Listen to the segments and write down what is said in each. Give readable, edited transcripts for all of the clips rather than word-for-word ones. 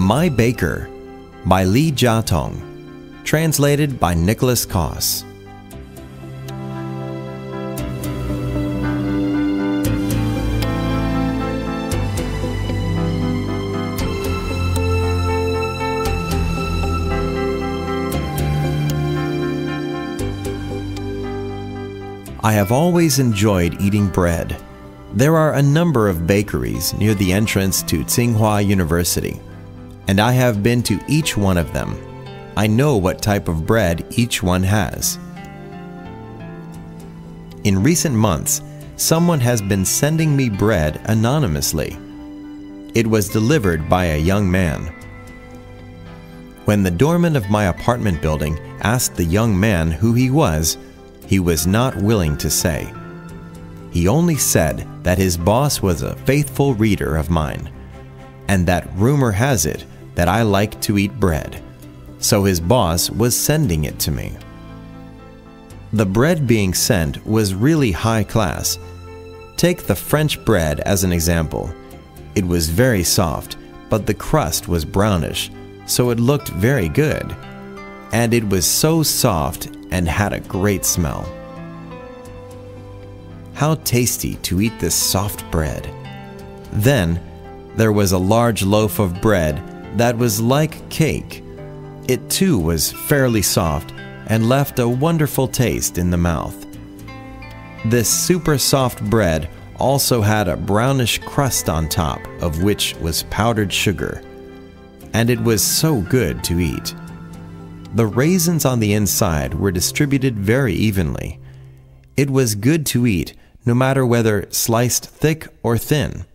My Baker by Li Jiatong, translated by Nicholas Koss. I have always enjoyed eating bread. There are a number of bakeries near the entrance to Tsinghua University, and I have been to each one of them. I know what type of bread each one has. In recent months, someone has been sending me bread anonymously. It was delivered by a young man. When the doorman of my apartment building asked the young man who he was not willing to say. He only said that his boss was a faithful reader of mine, and that rumor has it that I like to eat bread, so his boss was sending it to me. The bread being sent was really high class. Take the French bread as an example. It was very soft, but the crust was brownish, so it looked very good. And it was so soft and had a great smell. How tasty to eat this soft bread. Then, there was a large loaf of bread that was like cake. It too was fairly soft and left a wonderful taste in the mouth. This super soft bread also had a brownish crust on top of which was powdered sugar, and it was so good to eat. The raisins on the inside were distributed very evenly. It was good to eat, no matter whether sliced thick or thin.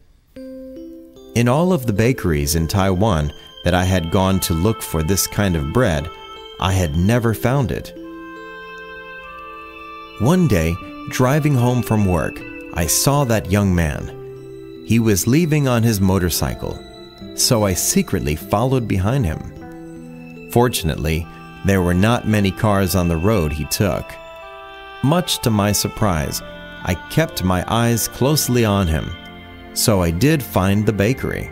In all of the bakeries in Taiwan that I had gone to look for this kind of bread, I had never found it. One day, driving home from work, I saw that young man. He was leaving on his motorcycle, so I secretly followed behind him. Fortunately, there were not many cars on the road he took. Much to my surprise, I kept my eyes closely on him, so I did find the bakery.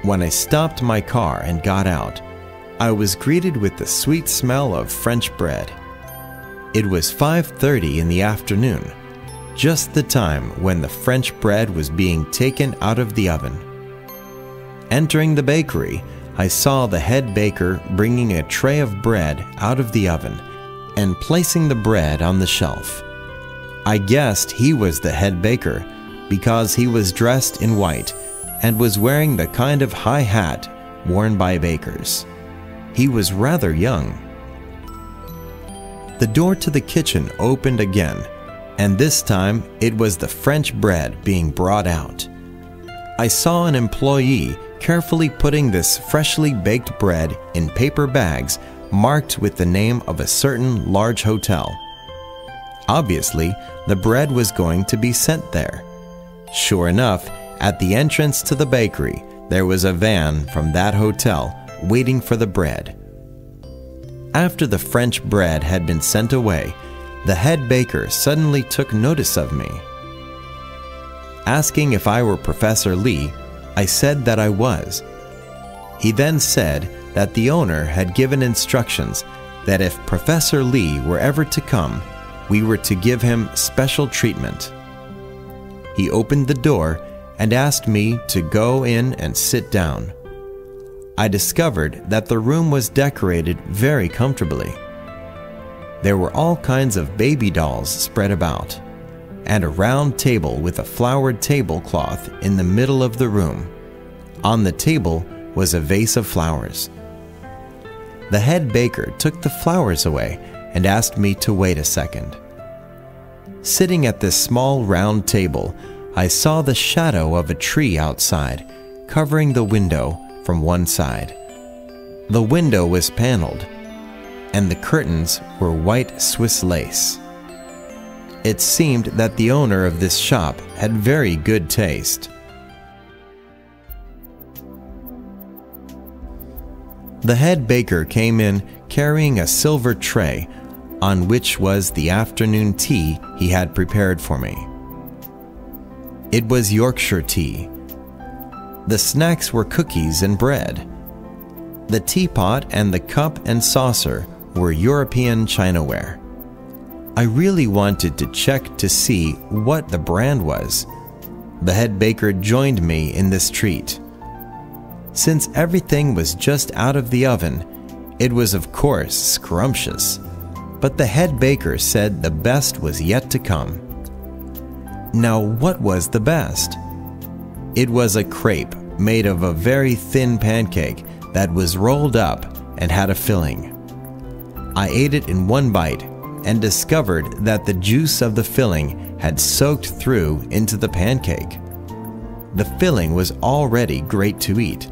When I stopped my car and got out, I was greeted with the sweet smell of French bread. It was 5:30 in the afternoon, just the time when the French bread was being taken out of the oven. Entering the bakery, I saw the head baker bringing a tray of bread out of the oven and placing the bread on the shelf. I guessed he was the head baker because he was dressed in white and was wearing the kind of high hat worn by bakers. He was rather young. The door to the kitchen opened again, and this time it was the French bread being brought out. I saw an employee carefully putting this freshly baked bread in paper bags marked with the name of a certain large hotel. Obviously, the bread was going to be sent there. Sure enough, at the entrance to the bakery, there was a van from that hotel waiting for the bread. After the French bread had been sent away, the head baker suddenly took notice of me. Asking if I were Professor Li, I said that I was. He then said that the owner had given instructions that if Professor Li were ever to come, we were to give him special treatment. He opened the door and asked me to go in and sit down. I discovered that the room was decorated very comfortably. There were all kinds of baby dolls spread about, and a round table with a flowered tablecloth in the middle of the room. On the table was a vase of flowers. The head baker took the flowers away and asked me to wait a second. Sitting at this small round table, I saw the shadow of a tree outside, covering the window from one side. The window was paneled, and the curtains were white Swiss lace. It seemed that the owner of this shop had very good taste. The head baker came in carrying a silver tray on which was the afternoon tea he had prepared for me. It was Yorkshire tea. The snacks were cookies and bread. The teapot and the cup and saucer were European chinaware. I really wanted to check to see what the brand was. The head baker joined me in this treat. Since everything was just out of the oven, it was of course scrumptious, but the head baker said the best was yet to come. Now, what was the best? It was a crepe made of a very thin pancake that was rolled up and had a filling. I ate it in one bite and discovered that the juice of the filling had soaked through into the pancake. The filling was already great to eat,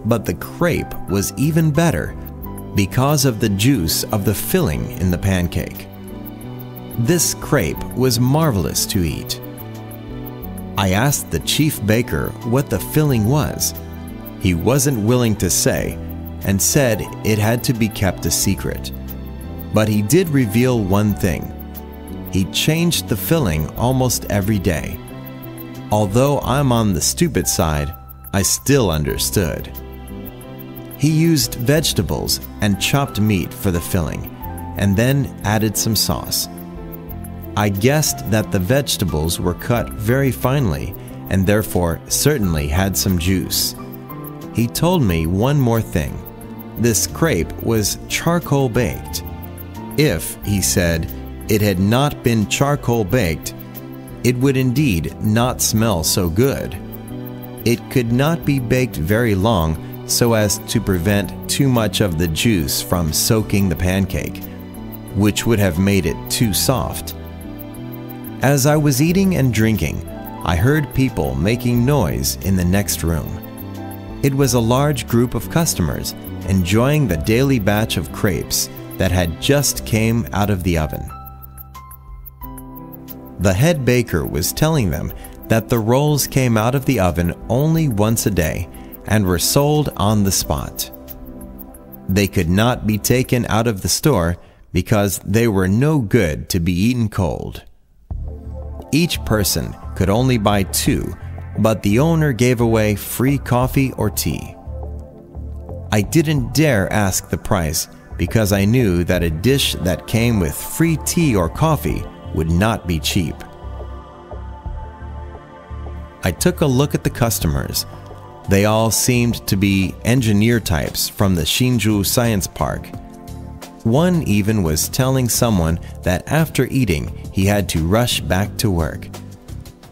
but the crepe was even better because of the juice of the filling in the pancake. This crepe was marvelous to eat. I asked the chief baker what the filling was. He wasn't willing to say and said it had to be kept a secret. But he did reveal one thing. He changed the filling almost every day. Although I'm on the stupid side, I still understood. He used vegetables and chopped meat for the filling, and then added some sauce. I guessed that the vegetables were cut very finely and therefore certainly had some juice. He told me one more thing. This crepe was charcoal baked. If, he said, it had not been charcoal baked, it would indeed not smell so good. It could not be baked very long so as to prevent too much of the juice from soaking the pancake, which would have made it too soft. As I was eating and drinking, I heard people making noise in the next room. It was a large group of customers enjoying the daily batch of crepes that had just came out of the oven. The head baker was telling them that the rolls came out of the oven only once a day and were sold on the spot. They could not be taken out of the store because they were no good to be eaten cold. Each person could only buy 2, but the owner gave away free coffee or tea. I didn't dare ask the price because I knew that a dish that came with free tea or coffee would not be cheap. I took a look at the customers. They all seemed to be engineer types from the Hsinchu Science Park. One even was telling someone that after eating, he had to rush back to work.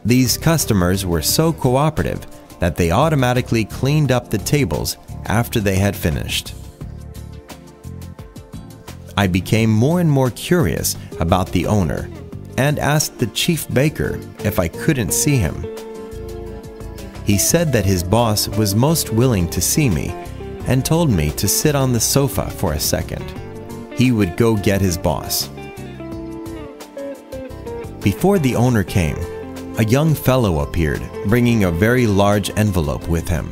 These customers were so cooperative that they automatically cleaned up the tables after they had finished. I became more and more curious about the owner and asked the chief baker if I couldn't see him. He said that his boss was most willing to see me and told me to sit on the sofa for a second. He would go get his boss. Before the owner came, a young fellow appeared, bringing a very large envelope with him.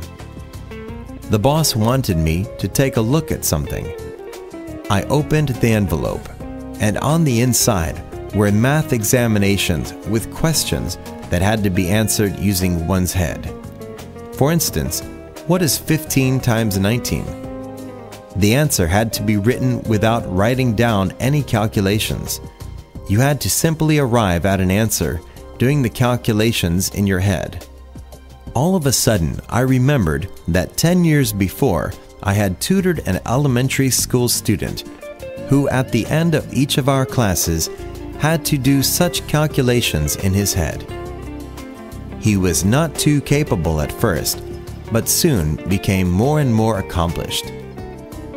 The boss wanted me to take a look at something. I opened the envelope, and on the inside were math examinations with questions that had to be answered using one's head. For instance, what is 15 times 19? The answer had to be written without writing down any calculations. You had to simply arrive at an answer doing the calculations in your head. All of a sudden, I remembered that 10 years before, I had tutored an elementary school student who, at the end of each of our classes, had to do such calculations in his head. He was not too capable at first, but soon became more and more accomplished.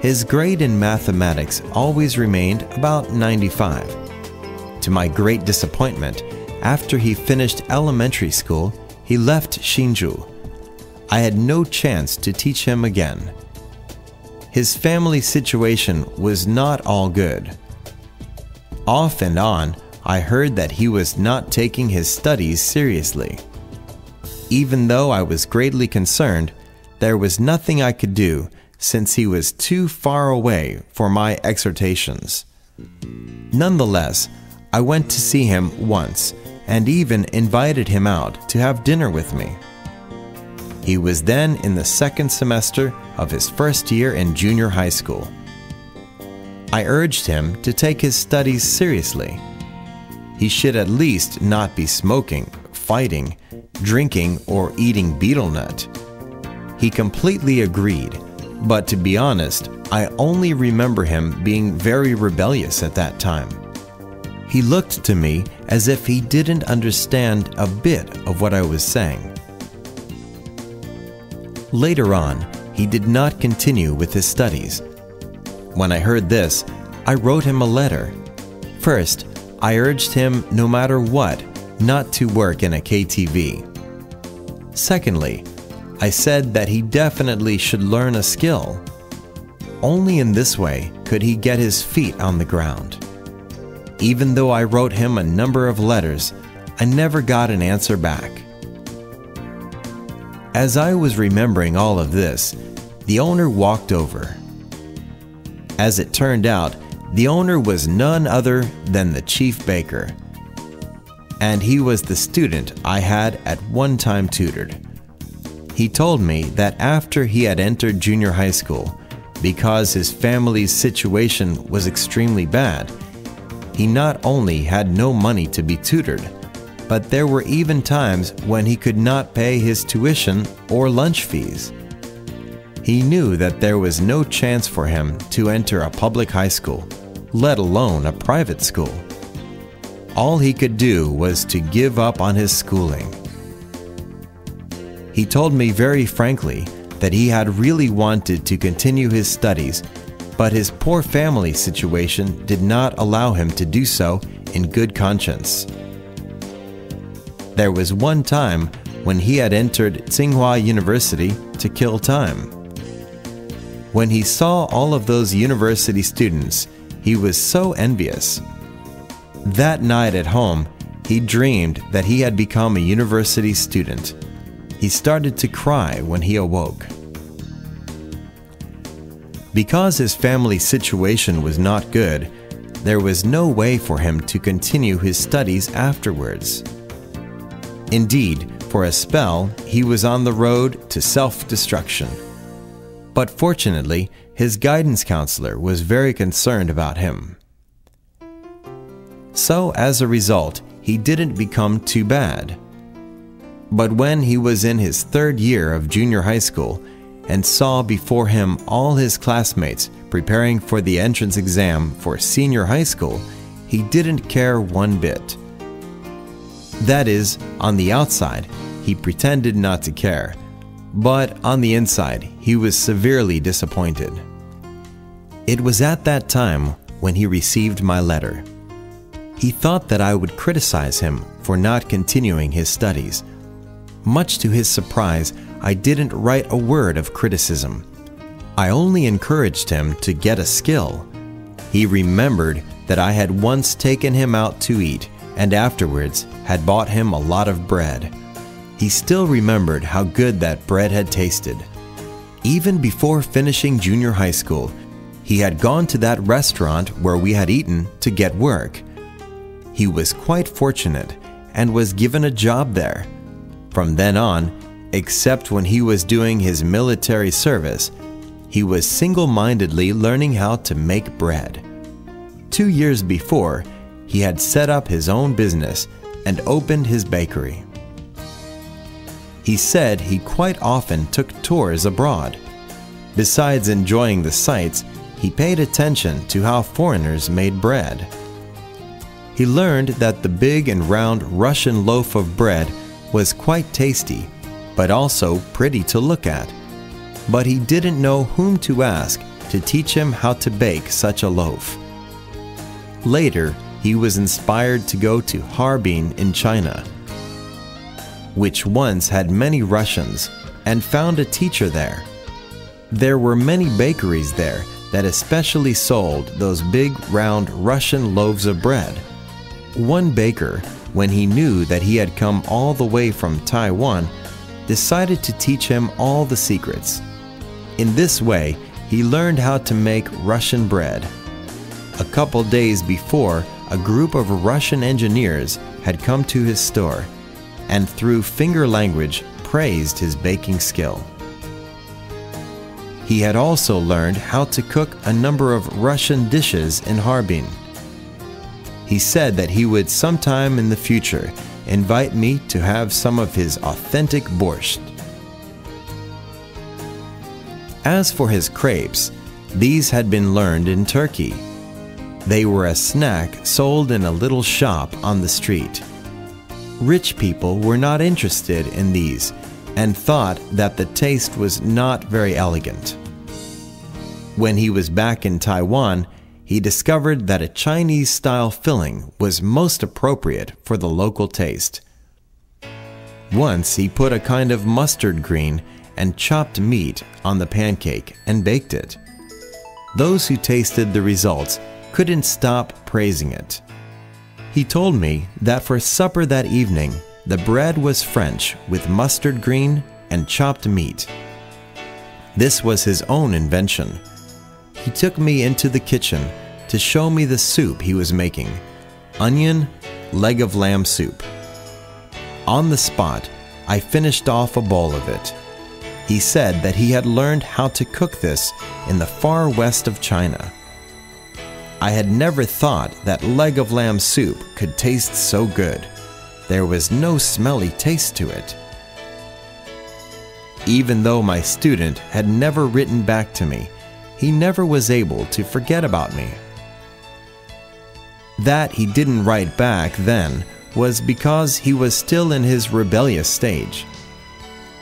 His grade in mathematics always remained about 95. To my great disappointment, after he finished elementary school, he left Hsinchu. I had no chance to teach him again. His family situation was not all good. Off and on, I heard that he was not taking his studies seriously. Even though I was greatly concerned, there was nothing I could do since he was too far away for my exhortations. Nonetheless, I went to see him once and even invited him out to have dinner with me. He was then in the second semester of his first year in junior high school. I urged him to take his studies seriously. He should at least not be smoking, fighting, drinking, or eating betel nut. He completely agreed, but to be honest, I only remember him being very rebellious at that time. He looked to me as if he didn't understand a bit of what I was saying. Later on, he did not continue with his studies. When I heard this, I wrote him a letter. First, I urged him, no matter what, not to work in a KTV. Secondly, I said that he definitely should learn a skill. Only in this way could he get his feet on the ground. Even though I wrote him a number of letters, I never got an answer back. As I was remembering all of this, the owner walked over. As it turned out, the owner was none other than the chief baker, and he was the student I had at one time tutored. He told me that after he had entered junior high school, because his family's situation was extremely bad, he not only had no money to be tutored, but there were even times when he could not pay his tuition or lunch fees. He knew that there was no chance for him to enter a public high school, let alone a private school. All he could do was to give up on his schooling. He told me very frankly that he had really wanted to continue his studies, but his poor family situation did not allow him to do so in good conscience. There was one time when he had entered Tsinghua University to kill time. When he saw all of those university students, he was so envious. That night at home, he dreamed that he had become a university student. He started to cry when he awoke. Because his family situation was not good, there was no way for him to continue his studies afterwards. Indeed, for a spell, he was on the road to self-destruction. But fortunately, his guidance counselor was very concerned about him. So, as a result, he didn't become too bad. But when he was in his third year of junior high school and saw before him all his classmates preparing for the entrance exam for senior high school, he didn't care one bit. That is, on the outside, he pretended not to care, but on the inside, he was severely disappointed. It was at that time when he received my letter. He thought that I would criticize him for not continuing his studies. Much to his surprise, I didn't write a word of criticism. I only encouraged him to get a skill. He remembered that I had once taken him out to eat and afterwards had bought him a lot of bread. He still remembered how good that bread had tasted. Even before finishing junior high school, he had gone to that restaurant where we had eaten to get work. He was quite fortunate and was given a job there. From then on, except when he was doing his military service, he was single-mindedly learning how to make bread. 2 years before, he had set up his own business and opened his bakery. He said he quite often took tours abroad. Besides enjoying the sights, he paid attention to how foreigners made bread. He learned that the big and round Russian loaf of bread was quite tasty, but also pretty to look at. But he didn't know whom to ask to teach him how to bake such a loaf. Later, he was inspired to go to Harbin in China, which once had many Russians, and found a teacher there. There were many bakeries there that especially sold those big round Russian loaves of bread. One baker, when he knew that he had come all the way from Taiwan, decided to teach him all the secrets. In this way, he learned how to make Russian bread. A couple days before, a group of Russian engineers had come to his store, and through finger language praised his baking skill. He had also learned how to cook a number of Russian dishes in Harbin. He said that he would sometime in the future invite me to have some of his authentic borscht. As for his crepes, these had been learned in Turkey. They were a snack sold in a little shop on the street. Rich people were not interested in these and thought that the taste was not very elegant. When he was back in Taiwan, he discovered that a Chinese-style filling was most appropriate for the local taste. Once he put a kind of mustard green and chopped meat on the pancake and baked it. Those who tasted the results couldn't stop praising it. He told me that for supper that evening, the bread was French with mustard green and chopped meat. This was his own invention. He took me into the kitchen to show me the soup he was making, onion, leg of lamb soup. On the spot, I finished off a bowl of it. He said that he had learned how to cook this in the far west of China. I had never thought that leg of lamb soup could taste so good. There was no smelly taste to it. Even though my student had never written back to me, he never was able to forget about me. That he didn't write back then was because he was still in his rebellious stage.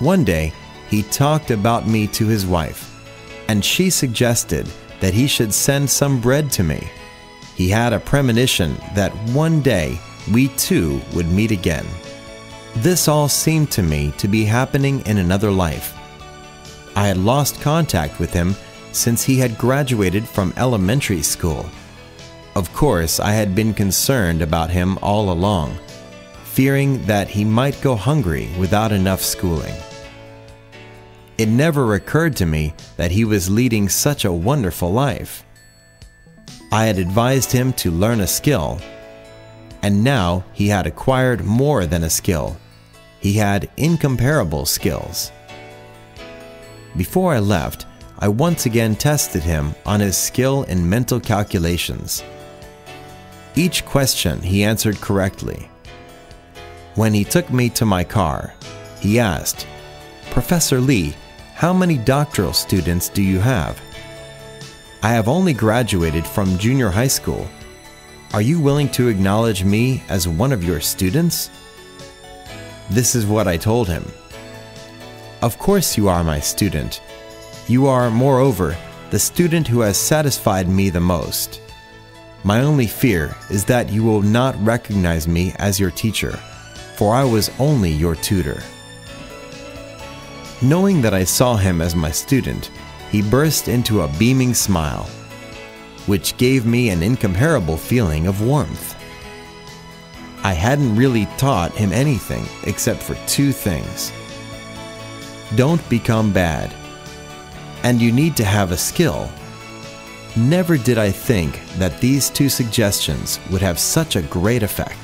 One day, he talked about me to his wife, and she suggested that he should send some bread to me. He had a premonition that one day we too would meet again. This all seemed to me to be happening in another life. I had lost contact with him since he had graduated from elementary school. Of course, I had been concerned about him all along, fearing that he might go hungry without enough schooling. It never occurred to me that he was leading such a wonderful life. I had advised him to learn a skill, and now he had acquired more than a skill. He had incomparable skills. Before I left, I once again tested him on his skill in mental calculations. Each question he answered correctly. When he took me to my car, he asked, "Professor Lee, how many doctoral students do you have?" "I have only graduated from junior high school. Are you willing to acknowledge me as one of your students?" This is what I told him. "Of course you are my student. You are, moreover, the student who has satisfied me the most. My only fear is that you will not recognize me as your teacher, for I was only your tutor." Knowing that I saw him as my student, he burst into a beaming smile, which gave me an incomparable feeling of warmth. I hadn't really taught him anything except for two things. Don't become bad, and you need to have a skill. Never did I think that these two suggestions would have such a great effect.